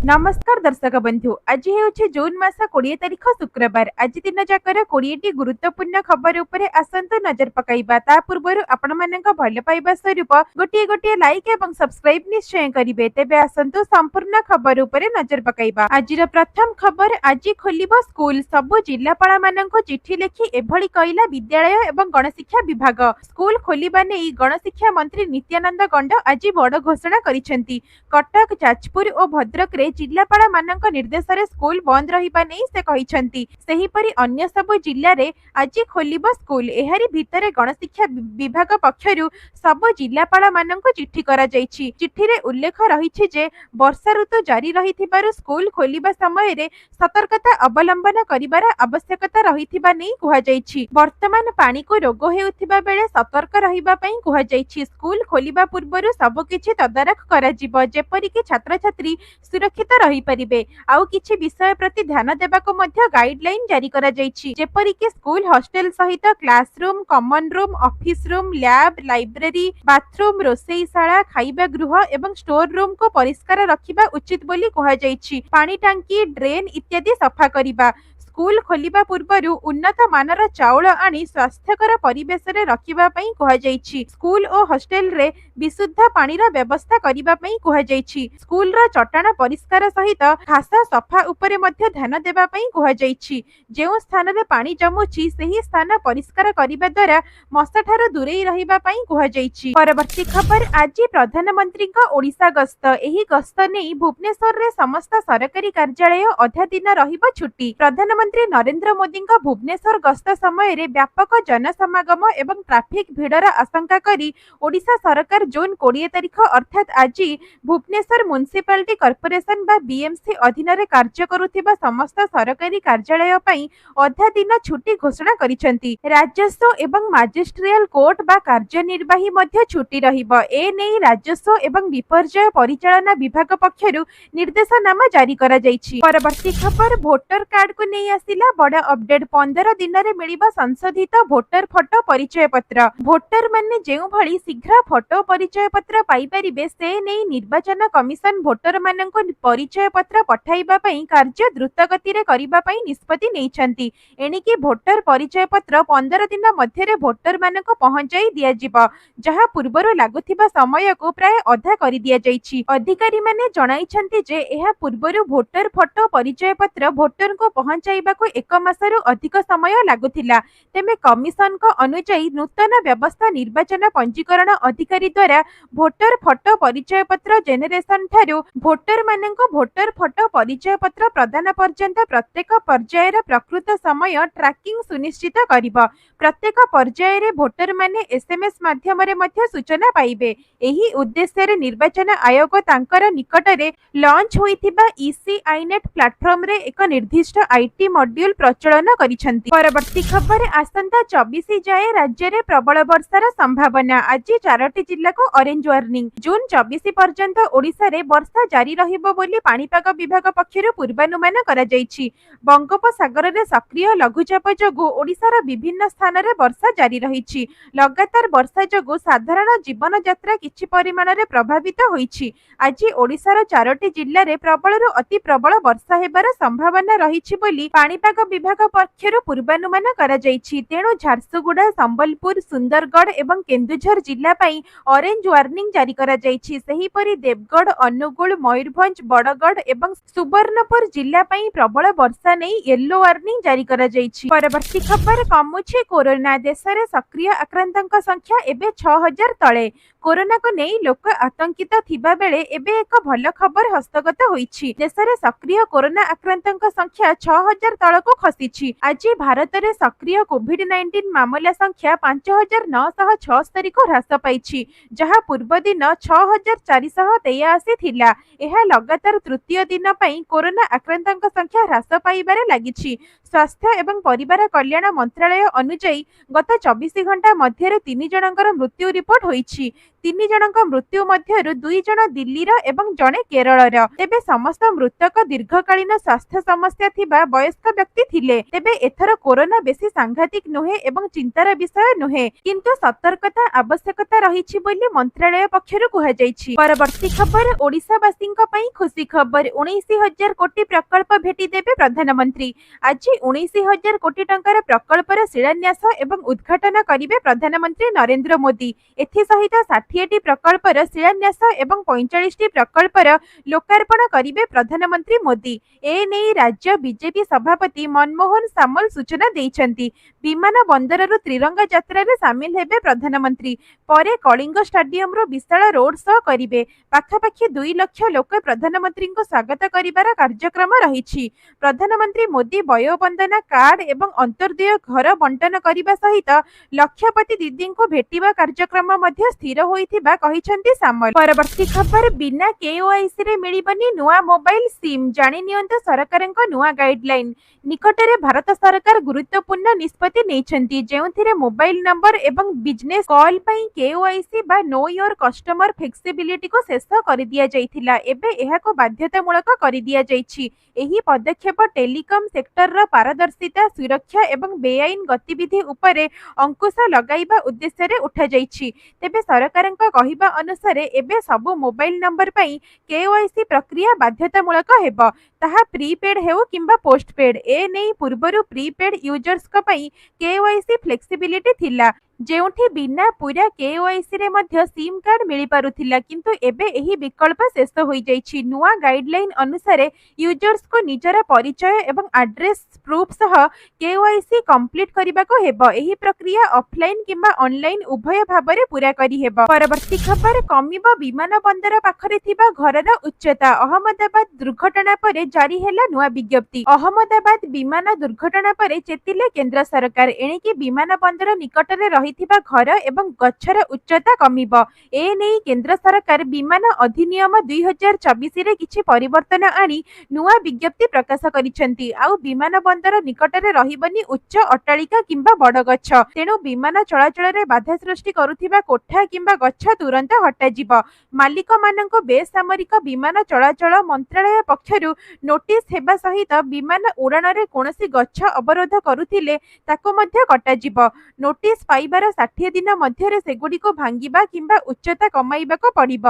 नमस्कार दर्शक बंधु आज हे जून मास 20 तारिख शुक्रवार। आज दिन जाकर 20टी गुरुत्वपूर्ण खबर उपरे आसंतु नजर पकाइबा। ता पूर्व आपण मानक भल पाइबा स्वरूप गोटे गोटे लाइक एवं सब्सक्राइब निश्चय करिवे। तेबे आसंतु संपूर्ण खबर उपरे नजर पकाइबा। आजिर प्रथम खबर, आज खोलिबो स्कूल। सबु जिल्लापाल मानक चिठी लिखि एभली कइला विद्यालय एवं गणशिक्षा विभाग। स्कूल खोलिबा नै गणशिक्षा मंत्री नित्यानंद गंड आज बड़ घोषणा करिसेंती। कटक, जाजपुर और भद्रक रे जिल्लापाल मानक निर्देश रे स्कूल बंद रहिबा नै से कहिसेंती। सेहीपरि अन्य सबु जिल्ला रे आज खोलिबो स्कूल। एहारी भितरे गणशिक्षा विभाग पक्षरु सबु जिल्लापाल मानक चिठी करा जायछि। चिठी रे उल्लेख रहिछि जे वर्षा ऋतु जारी रहिथिबारु स्कूल खोलिबा समय रे सतर्कता अवलंबन करिबार आवश्यकता रहिथिबा नै कुहा जायछि। वर्तमान पानी को रोग हेउथिबा बेले सतर्क रहिबा पई कुहा जायछि। स्कूल खोलिबा पूर्वरु सब किछि तदारख करा जिवो, जेपरि कि छात्र छात्री सुरक्षित रही परिबे। आउ किछि विषय प्रति ध्यान देबाको मध्य गाइडलाइन जारी करा जायछि, जेपरि कि स्कूल हॉस्टल सहित classroom, common room, office room, lab, library, bathroom, रोषेईशाला, खाइबा गृह एवं स्टोर रूम को परिष्कार रखिबा उचित बोली कुहा जायछि। पानी टांकी, ड्रेन इत्यादि सफा करिबा। स्कूल खोलिबा पूर्वरु उन्नत मानर चाउल आनी स्वास्थ्यकर परिवेश रे रखिबा पई कुहा जायछि। स्कूल और हॉस्टल रे विशुद्ध पानी रा व्यवस्था करिबा पई कुहा जायछि। स्कूल रा चट्टाण परिष्कार सहित घास सफा उपरे मध्य ध्यान देबा पई कुहा जायछि। जेउ स्थान रे पानी जमुछि सेही स्थान परिष्कार करिबा द्वारा मशा ठारो दूरेई रहिबा पई कुहा जायछि। परवर्ती खबर, आज प्रधानमंत्री का ओडिशा गस्त। एही गस्त नै भुवनेश्वर रे समस्त सरकारी कार्यालय अधा दिन रहिबो छुट्टी। प्रधानमंत्री नरेंद्र मोदी का भुवनेश्वर गस्त समय रे व्यापक जनसमागम एवं ट्राफिक भिड़र आशंका करी ओडिशा सरकार जून 20 तारिख अर्थात आज भुवनेश्वर म्युनिसिपालिटी कॉर्पोरेशन बा बीएमसी अधीन रे कार्य करुथिबा समस्त सरकारी कार्यालय पई अधा दिन छुट्टी घोषणा करिसेंती। राजस्व एवं मजिस्ट्रियल कोर्ट बा कार्यनिर्वाही मध्य छुट्टी रहिबो। ए नै राजस्व एवं विपर्यय परिचालना विभाग पक्षरु निर्देशनामा जारी करा जायछि। परवर्ती खबर, वोटर कार्ड को नै आसिला बड़ा अपडेट। 15 दिन रे मिलिबा संशोधित वोटर फोटो परिचय पत्र। वोटर माने जेउ भली शीघ्र फोटो परिचय पत्र पाई परिबे से नै निर्वाचन कमिशन वोटर मानक परिचय पत्र पठाइबा पई कार्य द्रुत गति रे करिबा पई निष्पत्ति नेइछंती। एनिकी वोटर परिचय पत्र 15 दिन मध्य रे वोटर मानक पहुंचाई दिया जिवो, जहा पूर्वरु लागुथिबा समय को प्राय अधा करि दिया जायछि। अधिकारी माने जणाइछंती जे एहा पूर्वरु वोटर फोटो परिचय पत्र वोटर को पहुंचाइबा को 1 मासरु अधिक समय लागुथिला। तेमे कमिशन को अनुसार नूतन व्यवस्था निर्वाचन पंजीकरण अधिकारी द्वारा वोटर फोटो परिचय पत्र जेनेरेशन ठारू वोटर मानक वोटर फोटो परिचय पत्र प्रदान पर्यंत प्रत्येक पर्यायर प्रकृत समय ट्रैकिंग सुनिश्चित करिबो। प्रत्येक पर्यायर वोटर माने एसएमएस माध्यम रे मध्य सूचना पाइबे। एही उद्देश्य रे निर्वाचन आयोग तांकर निकट रे लॉन्च होइथिबा ईसी आईनेट प्लेटफॉर्म रे एक निर्दिष्ट आईटी मॉड्यूल प्रचलन करिसेंती। परवर्ती खबर, आसंता 24 जाए राज्य रे प्रबल वर्षार संभावना। आज 4टी जिल्ला को ऑरेंज वार्निंग। जून 24 पर्यंत ओडिशा रे वर्षा जारी रहिबो बोली पाणीपाग विभाग पक्षरु पूर्वानुमान करा जायछि। बंगोपसागर रे सक्रिय लघुचाप जोगु ओडिशार विभिन्न स्थान रे वर्षा जारी रहिछि। लगातार वर्षा जोगु साधारण जीवन यात्रा किछि परिमाण रे प्रभावित होइछि। आज ओडिशार 4टी जिल्ला रे प्रबलरु अति प्रबल वर्षा हेबार संभावना रहिछि बोली पाणीपाग विभाग पक्षरु पूर्वानुमान करा जायछि। तेणु झारसुगुड़ा, संबलपुर, सुंदरगढ़ एवं केन्दुझर जिल्ला पई ऑरेंज वार्निंग जारी करा जायछि। सेहीपरि देवगढ़, अनुगुल, मयूरभंज, बड़गढ़ एवं सुवर्णपुर जिल्ला पई प्रबल वर्षा नै येलो वार्निंग जारी करा जायछि। परवर्ती खबर, कमुछि कोरोना। देश रे सक्रिय आक्रांतक संख्या एबे 6000 तळे। कोरोना को नै लोक आतंकित थिबा बेले एबे एक भल खबर हस्तगत होईछि। देश रे सक्रिय कोरोना आक्रांतक संख्या 6000 तळको खसिछि। आज भारत रे सक्रिय कोविड-19 मामला संख्या 5976 को ह्रास पाइछि, जहा पूर्व दिन 6483 थिला। एहा लगातार तृतीय दिन पई कोरोना आक्रांतक संख्या ह्रास पाइबारे लागिछि। स्वास्थ्य एवं परिवार कल्याण मंत्रालय अनुसार गत 24 घंटा मध्य 3 जनकर मृत्यु रिपोर्ट होईछि। ତିନି ଜଣଙ୍କ ମୃତ୍ୟୁ ମଧ୍ୟରୁ 2 ଜଣ ଦିଲ୍ଲୀର ଏବଂ ଜଣେ କେରଳର। ତେବେ ସମସ୍ତ ମୃତକ ଦୀର୍ଘକାଳୀନ ସ୍ୱାସ୍ଥ୍ୟ ସମସ୍ୟା ଥିବା ବୟସ୍କ ବ୍ୟକ୍ତି ଥିଲେ। ତେବେ ଏଥର କୋରୋନା ବେଶୀ ସାଂଘାତିକ ନୁହେଁ ଏବଂ ଚିନ୍ତାର ବିଷୟ ନୁହେଁ, କିନ୍ତୁ ସତର୍କତା ଆବଶ୍ୟକତା ରହିଛି ବୋଲି ମନ୍ତ୍ରାଳୟ ପକ୍ଷରୁ କୁହାଯାଇଛି। ପରବର୍ତ୍ତୀ ଖବର, ଓଡ଼ିଶାବାସୀଙ୍କ ପାଇଁ ଖୁସି ଖବର। 19,000 କୋଟି ପ୍ରକଳ୍ପ ଭେଟି ଦେବେ ପ୍ରଧାନମନ୍ତ୍ରୀ। ଆଜି 19,000 କୋଟି ଟଙ୍କାର ପ୍ରକଳ୍ପର ଶିଳାନ୍ୟାସ ଏବଂ ଉଦ୍ଘାଟନ କରିବେ ପ୍ରଧାନମନ୍ତ୍ରୀ ନରେନ୍ଦ୍ର ମୋଦି। ଏଥିସହିତ 60ଟି ପ୍ରକଳ୍ପର ଶିଳାନ୍ୟାସ ଏବଂ 45ଟି ପ୍ରକଳ୍ପର ଲୋକାର୍ପଣ କରିବେ ପ୍ରଧାନମନ୍ତ୍ରୀ ମୋଦି। ଏନେଇ ରାଜ୍ୟ ବିଜେପି ସଭାପତି ମନମୋହନ ସାମଲ ସୂଚନା ଦେଇଛନ୍ତି। ବିମାନ ବନ୍ଦରରୁ ତ୍ରିରଙ୍ଗା ଯାତ୍ରାରେ ସାମିଲ ହେବେ ପ୍ରଧାନମନ୍ତ୍ରୀ। ପରେ କଳିଙ୍ଗ ଷ୍ଟାଡିୟମରୁ ବିଶାଳ ରୋଡ୍ ଶୋ କରିବେ। ପାଖାପାଖି 2 ଲକ୍ଷ ଲୋକ ପ୍ରଧାନମନ୍ତ୍ରୀଙ୍କୁ ସ୍ୱାଗତ କରିବାର କାର୍ଯ୍ୟକ୍ରମ ରହିଛି। ପ୍ରଧାନମନ୍ତ୍ରୀ ମୋଦି ବୟୋବନ୍ଦନା କାର୍ଡ ଏବଂ ଅନ୍ତର୍ଦେୟ ଘର ବଣ୍ଟନ କରିବା ସହିତ ଲକ୍ଷପତି ଦିଦିଙ୍କୁ ଭେଟିବା କାର୍ଯ୍ୟକ୍ରମ ମଧ୍ୟ ସ୍ଥିର ହୋଇଥିବା କହିଛନ୍ତି ସାମଲ। ପରବର୍ତ୍ତୀ ଖବର, ବିନା କେୱାଇସିରେ ମିଳିବନି ନୂଆ ମୋବାଇଲ ସିମ୍, ଜାଣି ନିଅନ୍ତୁ ସରକାରଙ୍କ ନୂଆ ଗାଇଡଲାଇନ। ନିକଟରେ ଭାରତ ସରକାର ଗୁରୁତ୍ୱପୂର୍ଣ୍ଣ ନିଷ୍ପତ୍ତି ନେଇଛନ୍ତି, ଯେଉଁଥିରେ ମୋବାଇଲ ନମ୍ବର ଏବଂ ବିଜନେସ୍ କଲ୍ ପାଇଁ କେୱାଇସି ବା ନୋ ୟୋର କଷ୍ଟମର ଫ୍ଲେକ୍ସିବିଲିଟିକୁ ଶେଷ କରିଦିଆଯାଇଥିଲା। ଏବେ ଏହାକୁ ବାଧ୍ୟତାମୂଳକ କରିଦିଆଯାଇଛି। ଏହି ପଦକ୍ଷେପ ଟେଲିକମ୍ ସେକ୍ଟରର ପାରଦର୍ଶିତା, ସୁରକ୍ଷା ଏବଂ ବେଆଇନ ଗତିବିଧି ଉପରେ ଅଙ୍କୁଶ ଲଗାଇବା ଉଦ୍ଦେଶ୍ୟରେ ଉଠାଯାଇଛି। ତେବେ ସରକାରଙ୍କ କହିବା ଅନୁସାରେ ଏବେ ସବୁ ମୋବାଇଲ ନମ୍ବର ପାଇଁ କେୱାଇସି ପ୍ରକ୍ରିୟା ବାଧ୍ୟତାମୂଳକ ହେବ, ତାହା ପ୍ରିପେଡ୍ ହେଉ କିମ୍ବା ପୋଷ୍ଟପେଡ୍। ଏନେଇ ପୂର୍ବରୁ ପ୍ରିପେଡ୍ ୟୁଜର୍ସଙ୍କ ପାଇଁ କେୱାଇସି ଫ୍ଲେକ୍ସିବିଲିଟି ଥିଲା, ଯେଉଁଠି ବିନା ପୂରା କେୱାଇସିରେ ମଧ୍ୟ ସିମ୍ କାର୍ଡ ମିଳିପାରୁଥିଲା, କିନ୍ତୁ ଏବେ ଏହି ବିକଳ୍ପ ଶେଷ ହୋଇଯାଇଛି। ନୂଆ ଗାଇଡଲାଇନ ଅନୁସାରେ ୟୁଜର୍ସଙ୍କୁ ନିଜର ପରିଚୟ ଏବଂ ଆଡ୍ରେସ ପ୍ରୁଫ୍ ସହ କେୱାଇସି କମ୍ପ୍ଲିଟ୍ କରିବାକୁ ହେବ। ଏହି ପ୍ରକ୍ରିୟା ଅଫଲାଇନ କିମ୍ବା ଅନଲାଇନ ଉଭୟ ଭାବରେ ପୂରା କରିହେବ। ପରବର୍ତ୍ତୀ ଖବର, କମିବ ବିମାନ ବନ୍ଦର ପାଖରେ ଥିବା ଘରର ଉଚ୍ଚତା। ଅହମ୍ମଦାବାଦ ଦୁର୍ଘଟଣା ପରେ ଜାରି ହେଲା ନୂଆ ବିଜ୍ଞପ୍ତି। ଅହମ୍ମଦାବାଦ ବିମାନ ଦୁର୍ଘଟଣା ପରେ ଚେତିଲେ କେନ୍ଦ୍ର ସରକାର। ଏଣିକି ବିମାନ ବନ୍ଦର ନିକଟରେ ରହିଥିବା ଘର ଏବଂ ଗଛର ଉଚ୍ଚତା କମିବ। ଏନେଇ କେନ୍ଦ୍ର ସରକାର ବିମାନ ଅଧିନିୟମ 2024ରେ କିଛି ପରିବର୍ତ୍ତନ ଆଣି ନୂଆ ବିଜ୍ଞପ୍ତି ପ୍ରକାଶ କରିଛନ୍ତି। ଆଉ ବିମାନ ବନ୍ଦର ନିକଟରେ ରହିବନି ଉଚ୍ଚ ଅଟ୍ଟାଳିକା କିମ୍ବା ବଡ଼ ଗଛ। ତେଣୁ ବିମାନ ଚଳାଚଳରେ ବାଧା ସୃଷ୍ଟି କରୁଥିବା କୋଠା କିମ୍ବା ଗଛ ତୁରନ୍ତ ହଟାଯିବ। ମାଲିକମାନଙ୍କୁ ବେସାମରିକ ବିମାନ ଚଳାଚଳ ମନ୍ତ୍ରାଳୟ ପକ୍ଷରୁ ନୋଟିସ୍ ହେବା ସହିତ ବିମାନ ଉଡ଼ାଣରେ କୌଣସି ଗଛ ଅବରୋଧ କରୁଥିଲେ ତାକୁ ମଧ୍ୟ କଟାଯିବ। ନୋଟିସ୍ ପାଇବାର 60 ଦିନ ମଧ୍ୟରେ ସେଗୁଡ଼ିକୁ ଭାଙ୍ଗିବା କିମ୍ବା ଉଚ୍ଚତା କମାଇବାକୁ ପଡ଼ିବ।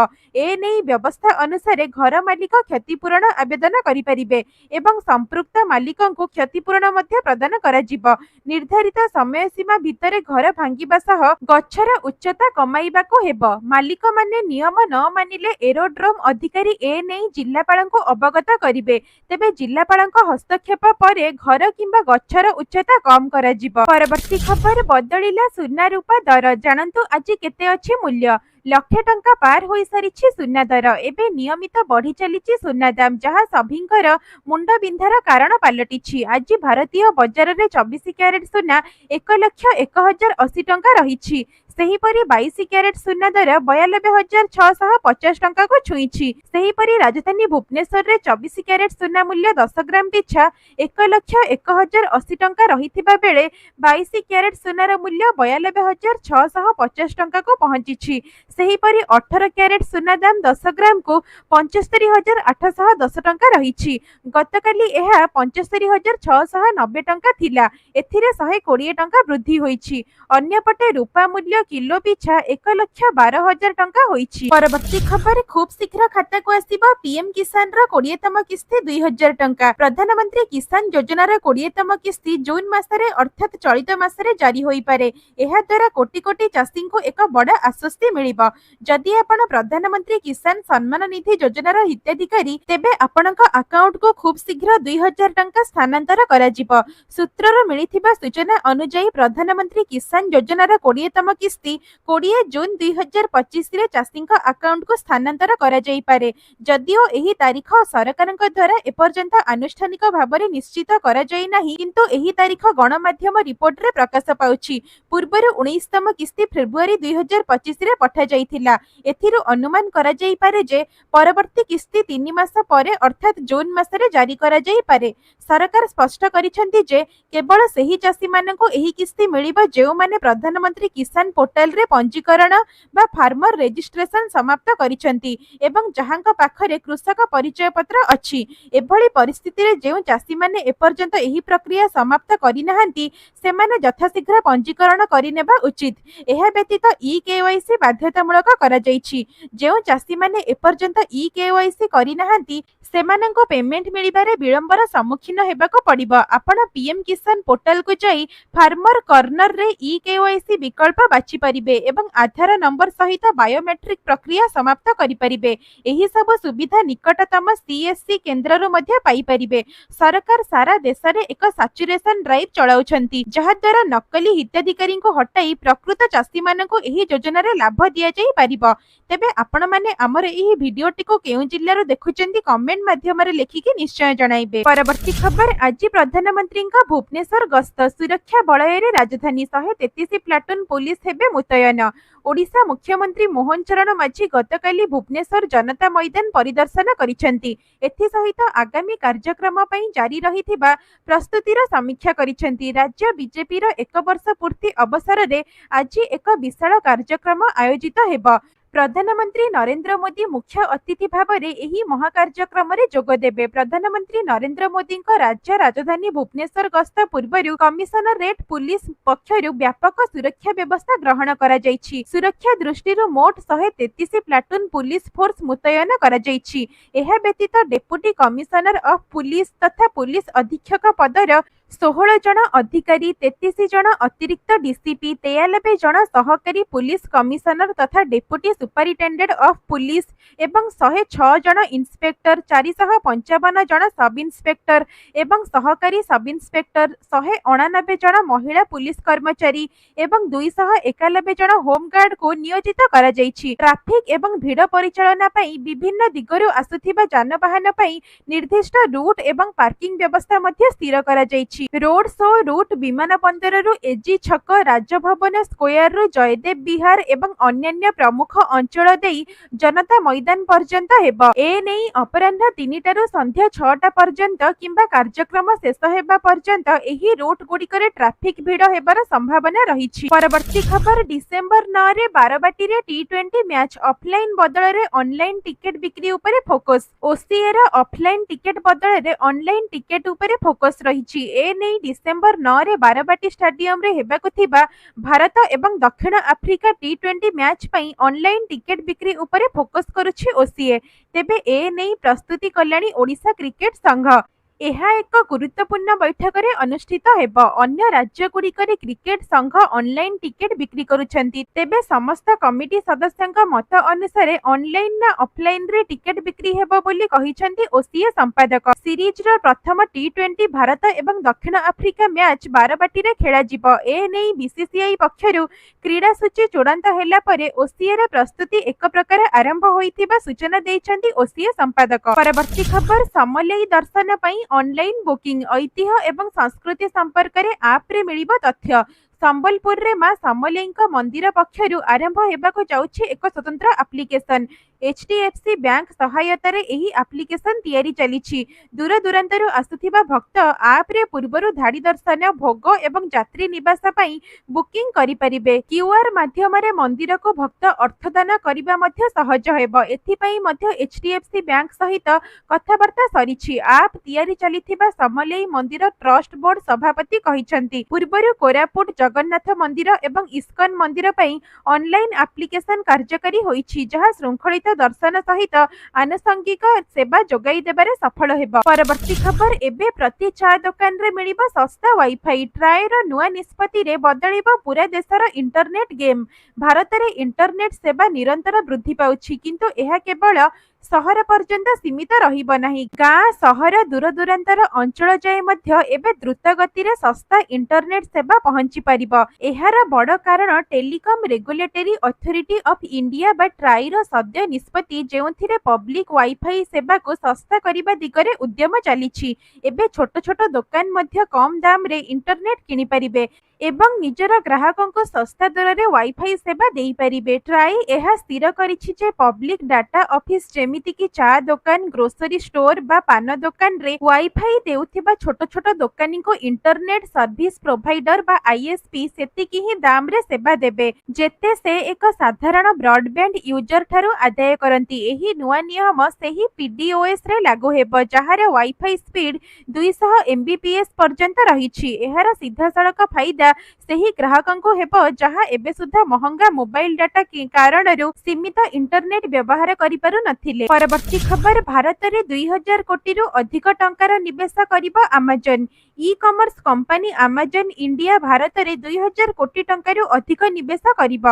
ଏନେଇ ବ୍ୟବସ୍ଥା ଅନୁସାରେ ଘର ମାଲିକ କ୍ଷତିପୂରଣ ଆବେଦନ କରିପାରିବେ ଏବଂ ସମ୍ପୃକ୍ତ ମାଲିକଙ୍କୁ କ୍ଷତିପୂରଣ ମଧ୍ୟ ପ୍ରଦାନ କରାଯିବ। ନିର୍ଦ୍ଧାରିତ ସମୟ ସୀମା ଭିତରେ ଘର ଭାଙ୍ଗିବା ସହ ଗଛର ଉଚ୍ଚତା କମାଇବାକୁ ହେବ। ମାଲିକମାନେ ନିୟମ ନ ମାନିଲେ ଏରୋଡ୍ରୋମ ଅଧିକାରୀ ଏନେଇ ଜିଲ୍ଲାପାଳଙ୍କୁ ଅବଗତ କରିବେ। ତେବେ ଜିଲ୍ଲାପାଳଙ୍କ ହସ୍ତକ୍ଷେପ ପରେ ଘର କିମ୍ବା ଗଛର ଉଚ୍ଚତା କମ୍ କରାଯିବ। ପରବର୍ତ୍ତୀ ଖବର, ବଦଳିଲା ସୁନା ରୂପା ଦର, ଜାଣନ୍ତୁ ଆଜି କେତେ ଅଛି ମୂଲ୍ୟ। ଲକ୍ଷେ ଟଙ୍କା ପାର ହୋଇସାରିଛି ସୁନା ଦର। ଏବେ ନିୟମିତ ବଢି ଚାଲିଛି ସୁନା ଦାମ, ଯାହା ସଭିଙ୍କର ମୁଣ୍ଡ ବିନ୍ଧାର କାରଣ ପାଲଟିଛି। ଆଜି ଭାରତୀୟ ବଜାରରେ 24 କ୍ୟାରେଟ ସୁନା 1,01,080 ଟଙ୍କା ରହିଛି। ସେହିପରି 22 କ୍ୟାରେଟ ସୁନା ଦର 42,650 ଟଙ୍କାକୁ ଛୁଇଁଛି। ସେହିପରି ରାଜଧାନୀ ଭୁବନେଶ୍ୱରରେ 24 କ୍ୟାରେଟ ସୁନା ମୂଲ୍ୟ 10 ଗ୍ରାମ ପିଛା 1,01,080 ଟଙ୍କା ରହିଥିବା ବେଳେ 22 କ୍ୟାରେଟ ସୁନାର ମୂଲ୍ୟ 42,650 ଟଙ୍କାକୁ ପହଞ୍ଚିଛି। ସେହିପରି 18 କ୍ୟାରେଟ ସୁନା ଦାମ 10 ଗ୍ରାମକୁ 75,810 ଟଙ୍କା ରହିଛି। ଗତକାଲି ଏହା 75,690 ଟଙ୍କା ଥିଲା। ଏଥିରେ 120 ଟଙ୍କା ବୃଦ୍ଧି ହୋଇଛି। ଅନ୍ୟପଟେ ରୂପା ମୂଲ୍ୟ କିଲୋ ପିଛା 1,12,000 ଟଙ୍କା ହୋଇଛି। ପରବର୍ତ୍ତୀ ଖବର, ଖୁବ୍ ଶୀଘ୍ର ଖାତାକୁ ଆସିବ ପିଏମ୍ କିଷାନର 20ତମ କିସ୍ତି 2,000 ଟଙ୍କା। ପ୍ରଧାନମନ୍ତ୍ରୀ କିଷାନ ଯୋଜନାର 20ତମ କିସ୍ତି ଜୁନ୍ ମାସରେ ଅର୍ଥାତ୍ ଚଳିତ ମାସରେ ଜାରି ହୋଇପାରେ। ଏହାଦ୍ୱାରା କୋଟି କୋଟି ଚାଷୀଙ୍କୁ ଏକ ବଡ଼ ଆଶ୍ୱସ୍ତି ମିଳିବ। ଯଦି ଆପଣ ପ୍ରଧାନମନ୍ତ୍ରୀ କିଷାନ ସମ୍ମାନ ନିଧି ଯୋଜନାର ହିତାଧିକାରୀ, ତେବେ ଆପଣଙ୍କ ଆକାଉଣ୍ଟକୁ ଖୁବ୍ ଶୀଘ୍ର 2,000 ଟଙ୍କା ସ୍ଥାନାନ୍ତର କରାଯିବ। ସୂତ୍ରରୁ ମିଳିଥିବା ସୂଚନା ଅନୁଯାୟୀ ପ୍ରଧାନମନ୍ତ୍ରୀ କିଷାନ ଯୋଜନାର 20ତମ କିସ୍ତି 20 ଜୁନ୍ 2025ରେ ଚାଷୀଙ୍କ ଆକାଉଣ୍ଟକୁ ସ୍ଥାନାନ୍ତର କରାଯାଇପାରେ। ଯଦିଓ ଏହି ତାରିଖ ସରକାରଙ୍କ ଦ୍ୱାରା ଏପର୍ଯ୍ୟନ୍ତ ଆନୁଷ୍ଠାନିକ ଭାବରେ ନିଶ୍ଚିତ କରାଯାଇନାହିଁ, କିନ୍ତୁ ଏହି ତାରିଖ ଗଣମାଧ୍ୟମ ରିପୋର୍ଟରେ ପ୍ରକାଶ ପାଉଛି। ପୂର୍ବରୁ 19ତମ କିସ୍ତି ଫେବୃଆରୀ 2025ରେ ପଠାଯାଇ କରାଯାଇଥିଲା। ଏଥିରୁ ଅନୁମାନ କରାଯାଇପାରେ ଯେ ପରବର୍ତ୍ତୀ କିସ୍ତି 3 ମାସ ପରେ ଅର୍ଥାତ୍ ଜୁନ୍ ମାସରେ ଜାରି କରାଯାଇପାରେ। ସରକାର ସ୍ପଷ୍ଟ କରିଛନ୍ତି ଯେ କେବଳ ସେହି ଚାଷୀମାନଙ୍କୁ ଏହି କିସ୍ତି ମିଳିବ ଯେଉଁମାନେ ପ୍ରଧାନମନ୍ତ୍ରୀ କିଷାନ ପୋର୍ଟାଲରେ ପଞ୍ଜୀକରଣ ବା ଫାର୍ମର ରେଜିଷ୍ଟ୍ରେସନ ସମାପ୍ତ କରିଛନ୍ତି ଏବଂ ଯାହାଙ୍କ ପାଖରେ କୃଷକ ପରିଚୟ ପତ୍ର ଅଛି। ଏଭଳି ପରିସ୍ଥିତିରେ ଯେଉଁ ଚାଷୀମାନେ ଏପର୍ଯ୍ୟନ୍ତ ଏହି ପ୍ରକ୍ରିୟା ସମାପ୍ତ କରିନାହାନ୍ତି ସେମାନେ ଯଥାଶୀଘ୍ର ପଞ୍ଜୀକରଣ କରିନେବା ଉଚିତ। ଏହା ବ୍ୟତୀତ ଇ-କେୱାଇସି ବାଧ୍ୟତାମୂଳକ କରାଯାଇଛି। ଯେଉଁ ଚାଷୀମାନେ ଏପର୍ଯ୍ୟନ୍ତ ଇ-କେୱାଇସି କରିନାହାନ୍ତି ସେମାନଙ୍କୁ ପେମେଣ୍ଟ ମିଳିବାରେ ବିଳମ୍ବର ସମ୍ମୁଖୀନ ହେବାକୁ ପଡ଼ିବ। ଆପଣ ପିଏମ୍ କିଷାନ ପୋର୍ଟାଲକୁ ଯାଇ ଫାର୍ମର କର୍ଣ୍ଣରରେ ଇ-କେୱାଇସି ବିକଳ୍ପ ବାଛିପାରିବେ ଏବଂ ଆଧାର ନମ୍ବର ସହିତ ବାୟୋମେଟ୍ରିକ ପ୍ରକ୍ରିୟା ସମାପ୍ତ କରିପାରିବେ। ଏହି ସବୁ ସୁବିଧା ନିକଟତମ ସିଏସ୍ସି କେନ୍ଦ୍ରରୁ ମଧ୍ୟ ପାଇପାରିବେ। ସରକାର ସାରା ଦେଶରେ ଏକ ସାଚୁରେସନ ଡ୍ରାଇଭ୍ ଚଳାଉଛନ୍ତି ଯାହାଦ୍ୱାରା ନକଲି ହିତାଧିକାରୀଙ୍କୁ ହଟାଇ ପ୍ରକୃତ ଚାଷୀମାନଙ୍କୁ ଏହି ଯୋଜନାରେ ଲାଭ ଦିଆଯାଇପାରିବ। ତେବେ ଆପଣମାନେ ଆମର ଏହି ଭିଡିଓଟିକୁ କେଉଁ ଜିଲ୍ଲାରୁ ଦେଖୁଛନ୍ତି କମେଣ୍ଟ ମାଧ୍ୟମରେ ଲେଖିକି ନିଶ୍ଚୟ ଜଣାଇବେ। ପରବର୍ତ୍ତୀ ଖବର ଆଜି ପ୍ରଧାନମନ୍ତ୍ରୀଙ୍କ ଭୁବନେଶ୍ୱର ଗସ୍ତ ସୁରକ୍ଷା ବଳୟରେ ରାଜଧାନୀ 133 ପ୍ଲାଟୁନ ପୁଲିସ ହେବେ ମୁତୟନ। ଓଡ଼ିଶା ମୁଖ୍ୟମନ୍ତ୍ରୀ ମୋହନ ଚରଣ ମାଝୀ ଗତକାଲି ଭୁବନେଶ୍ୱର ଜନତା ମଇଦାନ ପରିଦର୍ଶନ କରିଛନ୍ତି। ଏଥିସହିତ ଆଗାମୀ କାର୍ଯ୍ୟକ୍ରମ ପାଇଁ ଜାରି ରହିଥିବା ପ୍ରସ୍ତୁତିର ସମୀକ୍ଷା କରିଛନ୍ତି। ରାଜ୍ୟ ବିଜେପିର 1 ବର୍ଷ ପୂର୍ତ୍ତି ଅବସରରେ ଆଜି ଏକ ବିଶାଳ କାର୍ଯ୍ୟକ୍ରମ ଆୟୋଜିତ ହେବ। ପ୍ରଧାନମନ୍ତ୍ରୀ ନରେନ୍ଦ୍ର ମୋଦି ମୁଖ୍ୟ ଅତିଥି ଭାବରେ ଏହି ମହାକାର୍ଯ୍ୟକ୍ରମରେ ଯୋଗଦେବେ। ପ୍ରଧାନମନ୍ତ୍ରୀ ନରେନ୍ଦ୍ର ମୋଦିଙ୍କ ରାଜ୍ୟ ରାଜଧାନୀ ଭୁବନେଶ୍ୱର ଗସ୍ତ ପୂର୍ବରୁ କମିଶନରେଟ୍ ପୁଲିସ ପକ୍ଷରୁ ବ୍ୟାପକ ସୁରକ୍ଷା ବ୍ୟବସ୍ଥା ଗ୍ରହଣ କରାଯାଇଛି। ସୁରକ୍ଷା ଦୃଷ୍ଟିରୁ ମୋଟ 133 ପ୍ଲାଟୁନ ପୁଲିସ ଫୋର୍ସ ମୁତୟନ କରାଯାଇଛି। ଏହା ବ୍ୟତୀତ ଡେପୁଟି କମିଶନର ଅଫ୍ ପୁଲିସ ତଥା ପୁଲିସ ଅଧୀକ୍ଷକ ପଦର 16 ଜଣ ଅଧିକାରୀ, 33 ଜଣ ଅତିରିକ୍ତ ଡିସିପି, 93 ଜଣ ସହକାରୀ ପୁଲିସ କମିଶନର ତଥା ଡେପୁଟି ସୁପାରିଟେଣ୍ଡେଣ୍ଟ ଅଫ୍ ପୁଲିସ ଏବଂ 106 ଜଣ ଇନ୍ସପେକ୍ଟର, 455 ଜଣ ସବ୍ ଇନ୍ସପେକ୍ଟର ଏବଂ ସହକାରୀ ସବ୍ ଇନ୍ସପେକ୍ଟର, 189 ଜଣ ମହିଳା ପୁଲିସ କର୍ମଚାରୀ ଏବଂ 291 ଜଣ ହୋମଗାର୍ଡଙ୍କୁ ନିୟୋଜିତ କରାଯାଇଛି। ଟ୍ରାଫିକ୍ ଏବଂ ଭିଡ଼ ପରିଚାଳନା ପାଇଁ ବିଭିନ୍ନ ଦିଗରୁ ଆସୁଥିବା ଯାନବାହନ ପାଇଁ ନିର୍ଦ୍ଦିଷ୍ଟ ରୁଟ୍ ଏବଂ ପାର୍କିଂ ବ୍ୟବସ୍ଥା ମଧ୍ୟ ସ୍ଥିର କରାଯାଇଛି। ରୋଡ୍ ଶୋ ରୁଟ୍ ବିମାନ ବନ୍ଦରରୁ ଏଜି ଛକ, ରାଜଭବନ ସ୍କୋୟାରରୁ ଜୟଦେବ ବିହାର ଏବଂ ଅନ୍ୟାନ୍ୟ ପ୍ରମୁଖ ଅଞ୍ଚଳ ଦେଇ ଜନତା ମଇଦାନ ପର୍ଯ୍ୟନ୍ତ ହେବ। ଏନେଇ ଅପରାହ୍ନ 3ଟାରୁ ସନ୍ଧ୍ୟା 6ଟା ପର୍ଯ୍ୟନ୍ତ କିମ୍ବା କାର୍ଯ୍ୟକ୍ରମ ଶେଷ ହେବା ପର୍ଯ୍ୟନ୍ତ ଏହି ରୁଟ୍ ଗୁଡ଼ିକରେ ଟ୍ରାଫିକ୍ ଭିଡ଼ ହେବାର ସମ୍ଭାବନା ରହିଛି। ପରବର୍ତ୍ତୀ ଖବର ଡିସେମ୍ବର 9ରେ ବାରବାଟୀରେ ଟି20 ମ୍ୟାଚ୍ ଅଫଲାଇନ ବଦଳରେ ଅନଲାଇନ ଟିକେଟ ବିକ୍ରି ଉପରେ ଫୋକସ୍। ଓସିଏର ଅଫଲାଇନ ଟିକେଟ ବଦଳରେ ଅନଲାଇନ ଟିକେଟ ଉପରେ ଫୋକସ୍ ରହିଛି। ଏନେଇ ଡିସେମ୍ବର 9ରେ ବାରବାଟୀ ଷ୍ଟାଡିୟମରେ ହେବାକୁ ଥିବା ଭାରତ ଏବଂ ଦକ୍ଷିଣ ଆଫ୍ରିକା ଟି20 ମ୍ୟାଚ୍ ପାଇଁ ଅନଲାଇନ ଟିକେଟ ବିକ୍ରି ଉପରେ ଫୋକସ୍ କରୁଛି ଓସିଏ। ତେବେ ଏନେଇ ପ୍ରସ୍ତୁତି କଲାଣି ଓଡ଼ିଶା କ୍ରିକେଟ ସଂଘ। ଏହା ଏକ ଗୁରୁତ୍ୱପୂର୍ଣ୍ଣ ବୈଠକରେ ଅନୁଷ୍ଠିତ ହେବ। ଅନ୍ୟ ରାଜ୍ୟଗୁଡ଼ିକରେ କ୍ରିକେଟ ସଂଘ ଅନଲାଇନ ଟିକେଟ ବିକ୍ରି କରୁଛନ୍ତି। ତେବେ ସମସ୍ତ କମିଟି ସଦସ୍ୟଙ୍କ ମତ ଅନୁସାରେ ଅନଲାଇନ ନା ଅଫଲାଇନରେ ଟିକେଟ ବିକ୍ରି ହେବ ବୋଲି କହିଛନ୍ତି ଓସିଏ ସମ୍ପାଦକ। ସିରିଜର ପ୍ରଥମ ଟି20 ଭାରତ ଏବଂ ଦକ୍ଷିଣ ଆଫ୍ରିକା ମ୍ୟାଚ୍ ବାରବାଟୀରେ ଖେଳାଯିବ। ଏନେଇ ବିସିସିଆଇ ପକ୍ଷରୁ କ୍ରୀଡ଼ା ସୂଚୀ ଚୂଡ଼ାନ୍ତ ହେଲା ପରେ ଓସିଏର ପ୍ରସ୍ତୁତି ଏକ ପ୍ରକାର ଆରମ୍ଭ ହୋଇଥିବା ସୂଚନା ଦେଇଛନ୍ତି ଓସିଏ ସମ୍ପାଦକ। ପରବର୍ତ୍ତୀ ଖବର ସମଲେଇ ଦର୍ଶନ ପାଇଁ ଅନଲାଇନ ବୁକିଂ, ଐତିହ୍ୟ ଏବଂ ସଂସ୍କୃତି ସମ୍ପର୍କରେ ଆପ୍ରେ ମିଳିବ ତଥ୍ୟ। ସମ୍ବଲପୁରରେ ମା ସମଲେଇଙ୍କ ମନ୍ଦିର ପକ୍ଷରୁ ଆରମ୍ଭ ହେବାକୁ ଯାଉଛି ଏକ ସ୍ୱତନ୍ତ୍ର ଆପ୍ଲିକେସନ। ଏଚଡିଏଫସି ବ୍ୟାଙ୍କ ସହାୟତାରେ ଏହି ଆପ୍ଲିକେସନ ତିଆରି ଚାଲିଛି। ଦୂରଦୂରାନ୍ତରୁ ଆସୁଥିବା ଭକ୍ତ ଆପ୍ରେ ପୂର୍ବରୁ ଧାଡ଼ି ଦର୍ଶନ, ଭୋଗ ଏବଂ ଯାତ୍ରୀ ନିବାସ ପାଇଁ ବୁକିଂ କରିପାରିବେ। କ୍ୟୁଆର ମାଧ୍ୟମରେ ମନ୍ଦିରକୁ ଭକ୍ତ ଅର୍ଥଦାନ କରିବା ମଧ୍ୟ ସହଜ ହେବ। ଏଥିପାଇଁ ମଧ୍ୟ ଏଚଡିଏଫସି ବ୍ୟାଙ୍କ ସହିତ କଥାବାର୍ତ୍ତା ସରିଛି। ଆପ୍ ତିଆରି ଚାଲିଥିବା ସମଲେଇ ମନ୍ଦିର ଟ୍ରଷ୍ଟ ବୋର୍ଡ ସଭାପତି କହିଛନ୍ତି। ପୂର୍ବରୁ କୋରାପୁଟ ଜଗନ୍ନାଥ ମନ୍ଦିର ଏବଂ ଇସ୍କନ ମନ୍ଦିର ପାଇଁ ଅନଲାଇନ ଆପ୍ଲିକେସନ କାର୍ଯ୍ୟକାରୀ ହୋଇଛି ଯାହା ଶୃଙ୍ଖଳିତ ଦର୍ଶନ ସହିତ ଆନୁଷଙ୍ଗିକ ସେବା ଯୋଗାଇ ଦେବାରେ ସଫଳ ହେବ। ପରବର୍ତ୍ତୀ ଖବର ଏବେ ପ୍ରତି ଚା ଦୋକାନରେ ମିଳିବ ଶସ୍ତା ୱାଇଫାଇ। ଟ୍ରାଏର ନୂଆ ନିଷ୍ପତ୍ତିରେ ବଦଳିବ ପୁରା ଦେଶର ଇଣ୍ଟରନେଟ ଗେମ୍। ଭାରତରେ ଇଣ୍ଟରନେଟ ସେବା ନିରନ୍ତର ବୃଦ୍ଧି ପାଉଛି କିନ୍ତୁ ଏହା କେବଳ ସହର ପର୍ଯ୍ୟନ୍ତ ସୀମିତ ରହିବ ନାହିଁ। ଗାଁ, ସହର, ଦୂରଦୂରାନ୍ତର ଅଞ୍ଚଳ ଯାଏ ମଧ୍ୟ ଏବେ ଦ୍ରୁତ ଗତିରେ ଶସ୍ତା ଇଣ୍ଟରନେଟ ସେବା ପହଞ୍ଚି ପାରିବ। ଏହାର ବଡ଼ କାରଣ telecom regulatory authority of India ବା ଟ୍ରାଇର ସଦ୍ୟ ନିଷ୍ପତ୍ତି ଯେଉଁଥିରେ ପବ୍ଲିକ ୱାଇଫାଇ ସେବାକୁ ଶସ୍ତା କରିବା ଦିଗରେ ଉଦ୍ୟମ ଚାଲିଛି। ଏବେ ଛୋଟ ଛୋଟ ଦୋକାନ ମଧ୍ୟ କମ୍ ଦାମରେ ଇଣ୍ଟରନେଟ କିଣିପାରିବେ। ଏବଂ ନିଜର ଗ୍ରାହକଙ୍କୁ ଶସ୍ତା ଦରରେ ୱାଇଫାଇ ସେବା ଦେଇପାରିବେ। ଟ୍ରାଇ ଏହା ସ୍ଥିର କରିଛି ଯେ ପବ୍ଲିକ୍ ଡାଟା ଅଫିସ୍ ଯେମିତିକି ଚା ଦୋକାନ, ଗ୍ରୋସରୀ ଷ୍ଟୋର ବା ପାନ ଦୋକାନରେ ୱାଇଫାଇ ଦେଉଥିବା ଛୋଟ ଛୋଟ ଦୋକାନୀଙ୍କୁ ଇଣ୍ଟରନେଟ୍ ସର୍ଭିସ ପ୍ରୋଭାଇଡର ବା ଆଇଏସପି ସେତିକି ହିଁ ଦାମରେ ସେବା ଦେବେ ଯେତେ ସେ ଏକ ସାଧାରଣ ବ୍ରଡବ୍ୟାଣ୍ଡ ୟୁଜର ଠାରୁ ଆଦାୟ କରନ୍ତି। ଏହି ନୂଆ ନିୟମ ସେହି ପିଡିଓଏସରେ ଲାଗୁ ହେବ ଯାହାର ୱାଇଫାଇ ସ୍ପିଡ୍ 200 MBPS ପର୍ଯ୍ୟନ୍ତ ରହିଛି। ଏହାର ସିଧାସଳଖ ଫାଇଦା ସେହି ଗ୍ରାହକଙ୍କୁ ହେବ ଯାହା ଏବେ ସୁଦ୍ଧା ମହଙ୍ଗା ମୋବାଇଲ ଡାଟା କାରଣରୁ ସୀମିତ ଇଣ୍ଟରନେଟ୍ ବ୍ୟବହାର କରିପାରୁ ନଥିଲେ। ପରବର୍ତ୍ତୀ ଖବର, ଭାରତରେ 2000 କୋଟିରୁ ଅଧିକ ଟଙ୍କାର ନିବେଶ କରିବ Amazon. E commerce company Amazon India ଭାରତରେ 2000 କୋଟି ଟଙ୍କାରୁ ଅଧିକ ନିବେଶ କରିବ।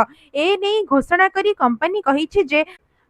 ଏ ନେଇ ଘୋଷଣା କରି କମ୍ପାନୀ କହିଛି ଯେ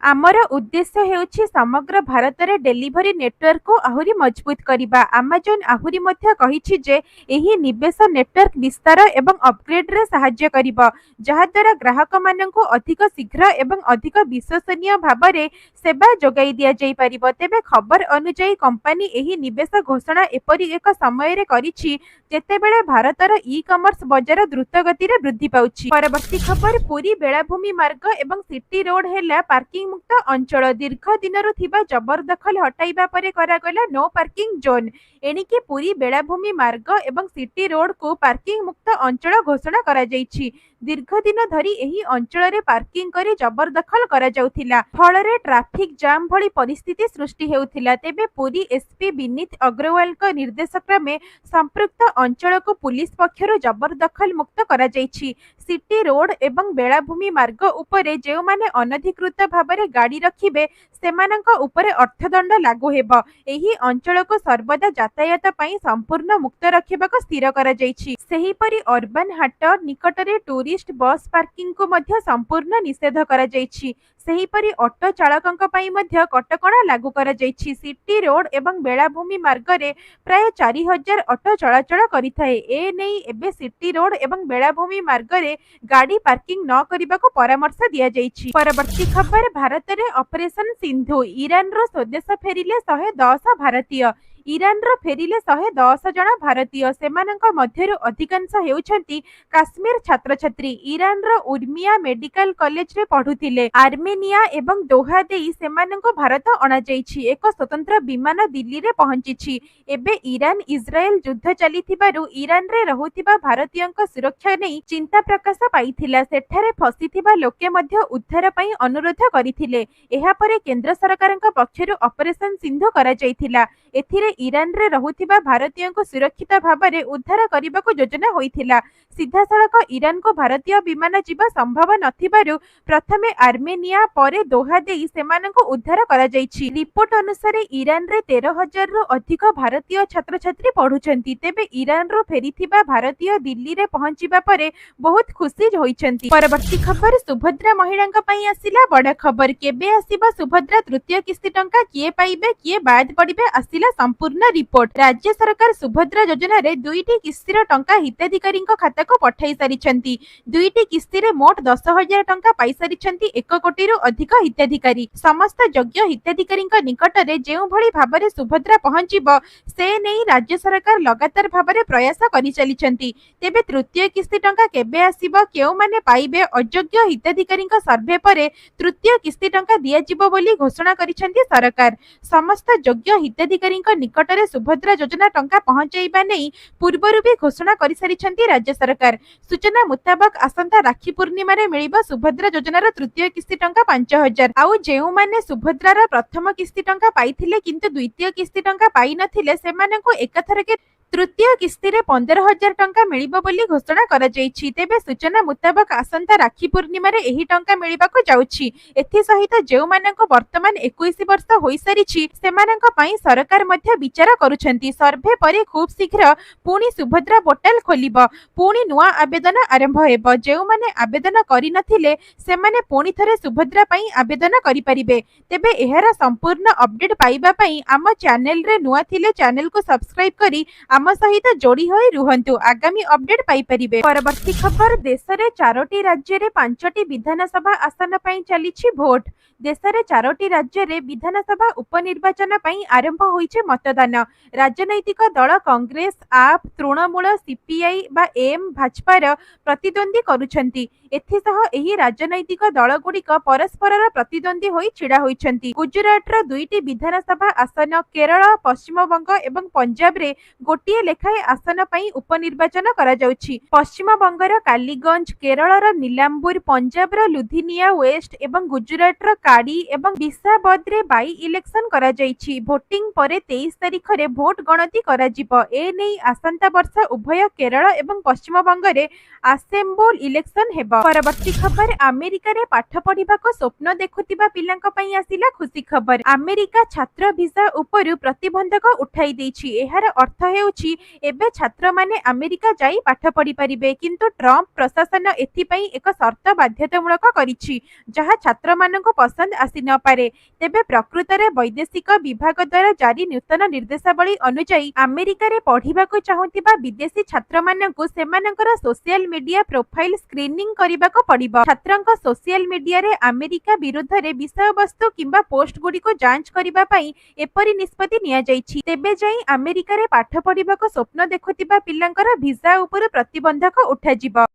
ଆମର ଉଦ୍ଦେଶ୍ୟ ହେଉଛି ସମଗ୍ର ଭାରତରେ ଡେଲିଭରି ନେଟୱାର୍କକୁ ଆହୁରି ମଜବୁତ କରିବା। ଆମାଜନ ଆହୁରି ମଧ୍ୟ କହିଛି ଯେ ଏହି ନିବେଶ ନେଟୱାର୍କ ବିସ୍ତାର ଏବଂ ଅପଗ୍ରେଡରେ ସାହାଯ୍ୟ କରିବ ଯାହାଦ୍ୱାରା ଗ୍ରାହକମାନଙ୍କୁ ଅଧିକ ଶୀଘ୍ର ଏବଂ ଅଧିକ ବିଶ୍ୱସନୀୟ ଭାବରେ ସେବା ଯୋଗାଇ ଦିଆଯାଇପାରିବ। ତେବେ ଖବର ଅନୁଯାୟୀ କମ୍ପାନୀ ଏହି ନିବେଶ ଘୋଷଣା ଏପରି ଏକ ସମୟରେ କରିଛି ଯେତେବେଳେ ଭାରତର ଇ କମର୍ସ ବଜାର ଦ୍ରୁତ ଗତିରେ ବୃଦ୍ଧି ପାଉଛି। ପରବର୍ତ୍ତୀ ଖବର, ପୁରୀ ବେଳାଭୂମି ମାର୍ଗ ଏବଂ ସିଟି ରୋଡ ହେଲା ପାର୍କିଂ ମୁକ୍ତ ଅଞ୍ଚଳ। ଦୀର୍ଘ ଦିନରୁ ଥିବା ଜବରଦଖଲ ହଟାଇବା ପରେ କରାଗଲା ନୋ ପାର୍କିଂ ଜୋନ୍। ଏଣିକି ପୁରୀ ବେଳାଭୂମି ମାର୍ଗ ଏବଂ ସିଟି ରୋଡକୁ ପାର୍କିଂ ମୁକ୍ତ ଅଞ୍ଚଳ ଘୋଷଣା କରାଯାଇଛି। ଦୀର୍ଘ ଦିନ ଧରି ଏହି ଅଞ୍ଚଳରେ ପାର୍କିଂ କରି ଜବରଦଖଲ କରାଯାଉଥିଲା ଫଳରେ ଟ୍ରାଫିକ ଜାମ୍ ଭଳି ପରିସ୍ଥିତି ସୃଷ୍ଟି ହେଉଥିଲା। ତେବେ ପୁରୀ ଏସପି ବିନୀତ ଅଗ୍ରୱାଲଙ୍କ ନିର୍ଦ୍ଦେଶ କ୍ରମେ ସମ୍ପୃକ୍ତ ଅଞ୍ଚଳକୁ ପୁଲିସ ପକ୍ଷରୁ ଜବରଦଖଲ ମୁକ୍ତ କରାଯାଇଛି। ସିଟି ରୋଡ ଏବଂ ବେଳାଭୂମି ମାର୍ଗ ଉପରେ ଯେଉଁମାନେ ଅନଧିକୃତ ଭାବରେ ଗାଡ଼ି ରଖିବେ ସେମାନଙ୍କ ଉପରେ ଅର୍ଥଦଣ୍ଡ ଲାଗୁ ହେବ। ଏହି ଅଞ୍ଚଳକୁ ସର୍ବଦା ଯାତାୟାତ ପାଇଁ ସମ୍ପୂର୍ଣ୍ଣ ମୁକ୍ତ ରଖିବାକୁ ସ୍ଥିର କରାଯାଇଛି। ସେହିପରି ଅର୍ବାନ ହାଟ ନିକଟରେ ଟୁରିଷ୍ଟ ବସ୍ ପାର୍କିଂକୁ ମଧ୍ୟ ସମ୍ପୂର୍ଣ୍ଣ ନିଷେଧ କରାଯାଇଛି। ସେହିପରି ଅଟୋ ଚାଳକଙ୍କ ପାଇଁ ମଧ୍ୟ କଟକଣା ଲାଗୁ କରାଯାଇଛି। ସିଟି ରୋଡ ଏବଂ ବେଳାଭୂମି ମାର୍ଗରେ ପ୍ରାୟ 4000 ଅଟୋ ଚଳାଚଳ କରିଥାଏ। ଏ ନେଇ ଏବେ ସିଟି ରୋଡ ଏବଂ ବେଳାଭୂମି ମାର୍ଗରେ ଗାଡ଼ି ପାର୍କିଂ ନ କରିବାକୁ ପରାମର୍ଶ ଦିଆଯାଇଛି। ପରବର୍ତ୍ତୀ ଖବର, ଭାରତରେ ଅପରେସନ ସିନ୍ଧୁ। ଇରାନରୁ ସ୍ୱଦେଶ ଫେରିଲେ 110 ଭାରତୀୟ। ଇରାନରୁ ଫେରିଲେ 110 ଜଣ ଭାରତୀୟ। ସେମାନଙ୍କ ମଧ୍ୟରୁ ଅଧିକାଂଶ ହେଉଛନ୍ତି କାଶ୍ମୀର ଛାତ୍ରଛାତ୍ରୀ। ଇରାନର ଉର୍ମିଆ ମେଡିକାଲ କଲେଜରେ ପଢୁଥିଲେ। ଆର୍ମେନିଆ ଏବଂ ଦୋହା ଦେଇ ସେମାନଙ୍କୁ ଭାରତ ଅଣାଯାଇଛି। ଏକ ସ୍ୱତନ୍ତ୍ର ବିମାନ ଦିଲ୍ଲୀରେ ପହଞ୍ଚିଛି। ଏବେ ଇରାନ ଇସ୍ରାଏଲ ଯୁଦ୍ଧ ଚାଲିଥିବାରୁ ଇରାନରେ ରହୁଥିବା ଭାରତୀୟଙ୍କ ସୁରକ୍ଷା ନେଇ ଚିନ୍ତା ପ୍ରକାଶ ପାଇଥିଲା। ସେଠାରେ ଫସିଥିବା ଲୋକେ ମଧ୍ୟ ଉଦ୍ଧାର ପାଇଁ ଅନୁରୋଧ କରିଥିଲେ। ଏହାପରେ କେନ୍ଦ୍ର ସରକାରଙ୍କ ପକ୍ଷରୁ ଅପରେସନ ସିନ୍ଧୁ କରାଯାଇଥିଲା। ଏଥିରେ ଇରାନରେ ରହୁଥିବା ଭାରତୀୟଙ୍କୁ ସୁରକ୍ଷିତ ଭାବରେ ଉଦ୍ଧାର କରିବାକୁ ଯୋଜନା ହୋଇଥିଲା। ସିଧାସଳଖ ଇରାନକୁ ଭାରତୀୟ ବିମାନ ଯିବା ସମ୍ଭବ ନଥିବାରୁ ପ୍ରଥମେ ଆର୍ମେନିଆ ପରେ ଦୋହା ଦେଇ ସେମାନଙ୍କୁ ଉଦ୍ଧାର କରାଯାଇଛି। ରିପୋର୍ଟ ଅନୁସାରେ ଇରାନରେ 13,000ରୁ ଅଧିକ ଭାରତୀୟ ଛାତ୍ରଛାତ୍ରୀ ପଢୁଛନ୍ତି। ତେବେ ଇରାନରୁ ଫେରିଥିବା ଭାରତୀୟ ଦିଲ୍ଲୀରେ ପହଞ୍ଚିବା ପରେ ବହୁତ ଖୁସି ହୋଇଛନ୍ତି। ପରବର୍ତ୍ତୀ ଖବର, ସୁଭଦ୍ରା ମହିଳାଙ୍କ ପାଇଁ ଆସିଲା ବଡ଼ ଖବର। କେବେ ଆସିବ ସୁଭଦ୍ରା ତୃତୀୟ କିସ୍ତି ଟଙ୍କା, କିଏ ପାଇବେ କିଏ ବାଦ ପଡ଼ିବେ, ଆସିଲା ସମ୍ପୂର୍ଣ୍ଣ ରିପୋର୍ଟ। ରାଜ୍ୟ ସରକାର ସୁଭଦ୍ରା ଯୋଜନାରେ 2ଟି କିସ୍ତିର ଟଙ୍କା ହିତାଧିକାରୀଙ୍କ ଖାତାକୁ ପଠାଇ ସାରିଛନ୍ତି। 2ଟି କିସ୍ତିରେ ମୋଟ 10,000 ଟଙ୍କା ପାଇସାରିଛନ୍ତି 1 କୋଟିରୁ ଅଧିକ ହିତାଧିକାରୀ। ସମସ୍ତ ଯୋଗ୍ୟ ହିତାଧିକାରୀଙ୍କ ନିକଟରେ ଯେଉଁଭଳି ଭାବରେ ସୁଭଦ୍ରା ପହଞ୍ଚିବ ସେ ନେଇ ରାଜ୍ୟ ସରକାର ଲଗାତାର ଭାବରେ ପ୍ରୟାସ କରିଚାଲିଛନ୍ତି। ତେବେ ତୃତୀୟ କିସ୍ତି ଟଙ୍କା କେବେ ଆସିବ, କେଉଁମାନେ ପାଇବେ, ଅଯୋଗ୍ୟ ହିତାଧିକାରୀଙ୍କ ସର୍ଭେ ପରେ ତୃତୀୟ କିସ୍ତି ଟଙ୍କା ଦିଆଯିବ ବୋଲି ଘୋଷଣା କରିଛନ୍ତି ସରକାର। ସମସ୍ତ ଯୋଗ୍ୟ ହିତାଧିକାରୀଙ୍କ ନିକଟରେ ସୁଭଦ୍ରା ଯୋଜନା ଟଙ୍କା ପହଞ୍ଚାଇବା ନେଇ ପୂର୍ବରୁ ବି ଘୋଷଣା କରିସାରିଛନ୍ତି ରାଜ୍ୟ ସରକାର। ସୂଚନା ମୁତାବକ ଆସନ୍ତା ରାକ୍ଷୀ ପୂର୍ଣ୍ଣିମାରେ ମିଳିବ ସୁଭଦ୍ରା ଯୋଜନାର ତୃତୀୟ କିସ୍ତି ଟଙ୍କା 5,000। ଆଉ ଯେଉଁମାନେ ସୁଭଦ୍ରାର ପ୍ରଥମ କିସ୍ତି ଟଙ୍କା ପାଇଥିଲେ କିନ୍ତୁ ଦ୍ୱିତୀୟ କିସ୍ତି ଟଙ୍କା ପାଇନଥିଲେ ସେମାନଙ୍କୁ ଏକାଥରକେ ତୃତୀୟ କିସ୍ତିରେ 15,000 ଟଙ୍କା ମିଳିବ ବୋଲି ଘୋଷଣା କରାଯାଇଛି। ତେବେ ସୂଚନା ମୁତାବକ ଆସନ୍ତା ରାକ୍ଷୀ ପୂର୍ଣ୍ଣିମାରେ ଏହି ଟଙ୍କା ମିଳିବାକୁ ଯାଉଛି। ଏଥିସହିତ ଯେଉଁମାନଙ୍କୁ ବର୍ତ୍ତମାନ 21 ବର୍ଷ ହୋଇସାରିଛି ସେମାନଙ୍କ ପାଇଁ ସରକାର ମଧ୍ୟ ବିଚାର କରୁଛନ୍ତି। ସର୍ଭେ ପରେ ଖୁବ୍ ଶୀଘ୍ର ପୁଣି ସୁଭଦ୍ରା ପୋର୍ଟାଲ ଖୋଲିବ, ପୁଣି ନୂଆ ଆବେଦନ ଆରମ୍ଭ ହେବ। ଯେଉଁମାନେ ଆବେଦନ କରିନଥିଲେ ସେମାନେ ପୁଣି ଥରେ ସୁଭଦ୍ରା ପାଇଁ ଆବେଦନ କରିପାରିବେ। ତେବେ ଏହାର ସମ୍ପୂର୍ଣ୍ଣ ଅପଡେଟ୍ ପାଇବା ପାଇଁ ଆମ ଚ୍ୟାନେଲରେ ନୂଆ ଥିଲେ ଚ୍ୟାନେଲକୁ ସବସ୍କ୍ରାଇବ କରି ଆମ ସହିତ ଯୋଡ଼ି ହୋଇ ରୁହନ୍ତୁ, ଆଗାମୀ ଅପଡେଟ୍ ପାଇପାରିବେ। ପରବର୍ତ୍ତୀ ଖବର, ଦେଶରେ 4ଟି ରାଜ୍ୟରେ 5ଟି ବିଧାନସଭା ଆସନ ପାଇଁ ଚାଲିଛି ଭୋଟ। ଦେଶରେ 4ଟି ରାଜ୍ୟରେ ବିଧାନସଭା ଉପନିର୍ବାଚନ ପାଇଁ ଆରମ୍ଭ ହୋଇଛି ମତଦାନ। ରାଜନୈତିକ ଦଳ କଂଗ୍ରେସ, ଆପ୍, ତୃଣମୂଳ, ସିପିଆଇ ବା ଏମ୍, ଭାଜପାର ପ୍ରତିଦ୍ୱନ୍ଦ୍ୱୀ କରୁଛନ୍ତି। ଏଥିସହ ଏହି ରାଜନୈତିକ ଦଳଗୁଡ଼ିକ ପରସ୍ପରର ପ୍ରତିଦ୍ୱନ୍ଦ୍ୱୀ ହୋଇ ଛିଡ଼ା ହୋଇଛନ୍ତି। ଗୁଜରାଟର 2ଟି ବିଧାନସଭା ଆସନ, କେରଳ, ପଶ୍ଚିମବଙ୍ଗ ଏବଂ ପଞ୍ଜାବରେ ଗୋଟିଏ ଲେଖାଏଁ ଆସନ ପାଇଁ ଉପନିର୍ବାଚନ କରାଯାଉଛି। ପଶ୍ଚିମବଙ୍ଗର କାଲିଗଞ୍ଜ, କେରଳର ନିଲାମ୍ବୁର, ପଞ୍ଜାବର ଲୁଧିନିଆ ୱେଷ୍ଟ ଏବଂ ଗୁଜରାଟର କାଡ଼ି ଏବଂ ବିସାବଦରେ ବାଇ ଇଲେକ୍ସନ କରାଯାଇଛି। ଭୋଟିଂ ପରେ 23 ତାରିଖରେ ଭୋଟ ଗଣତି କରାଯିବ। ଏନେଇ ଆସନ୍ତା ବର୍ଷ ଉଭୟ କେରଳ ଏବଂ ପଶ୍ଚିମବଙ୍ଗରେ ଆସେମ୍ବଲି ଇଲେକ୍ସନ ହେବ। ପରବର୍ତ୍ତୀ ଖବର, ଆମେରିକାରେ ପାଠ ପଢ଼ିବାକୁ ସ୍ୱପ୍ନ ଦେଖୁଥିବା ପିଲାଙ୍କ ପାଇଁ ଆସିଲା ଖୁସି ଖବର। ଆମେରିକା ଛାତ୍ର ଭିସା ଉପରୁ ପ୍ରତିବନ୍ଧକ ଉଠାଇ ଦେଇଛି। ଏହାର ଅର୍ଥ ହେଉଛି ଏବେ ଛାତ୍ରମାନେ ଆମେରିକା ଯାଇ ପାଠ ପଢ଼ିପାରିବେ। କିନ୍ତୁ ଟ୍ରମ୍ପ ପ୍ରଶାସନ ଏଥିପାଇଁ ଏକ ସର୍ତ୍ତ ବାଧ୍ୟତାମୂଳକ କରିଛି, ଯାହା ଛାତ୍ରମାନଙ୍କୁ ପସନ୍ଦ ଆସିନପାରେ। ତେବେ ପ୍ରକୃତରେ ବୈଦେଶିକ ବିଭାଗ ଦ୍ୱାରା ଜାରି ନୂତନ ନିର୍ଦ୍ଦେଶାବଳୀ ଅନୁଯାୟୀ ଆମେରିକାରେ ପଢ଼ିବାକୁ ଚାହୁଁଥିବା ବିଦେଶୀ ଛାତ୍ରମାନଙ୍କୁ ସେମାନଙ୍କର ସୋସିଆଲ ମିଡିଆ ପ୍ରୋଫାଇଲ ସ୍କ୍ରିନିଂ କରିବାକୁ ପଡ଼ିବ। ଛାତ୍ରଙ୍କ ସୋସିଆଲ ମିଡିଆରେ ଆମେରିକା ବିରୁଦ୍ଧରେ ବିଷୟବସ୍ତୁ କିମ୍ବା ପୋଷ୍ଟଗୁଡ଼ିକୁ ଯାଞ୍ଚ କରିବା ପାଇଁ ଏପରି ନିଷ୍ପତ୍ତି ନିଆଯାଇଛି। ତେବେ ଯାଇ ଆମେରିକାରେ ପାଠ ପଢ଼ିବାକୁ ସ୍ୱପ୍ନ ଦେଖୁଥିବା ପିଲାଙ୍କର ଭିସା ଉପରୁ ପ୍ରତିବନ୍ଧକ ଉଠାଯିବ।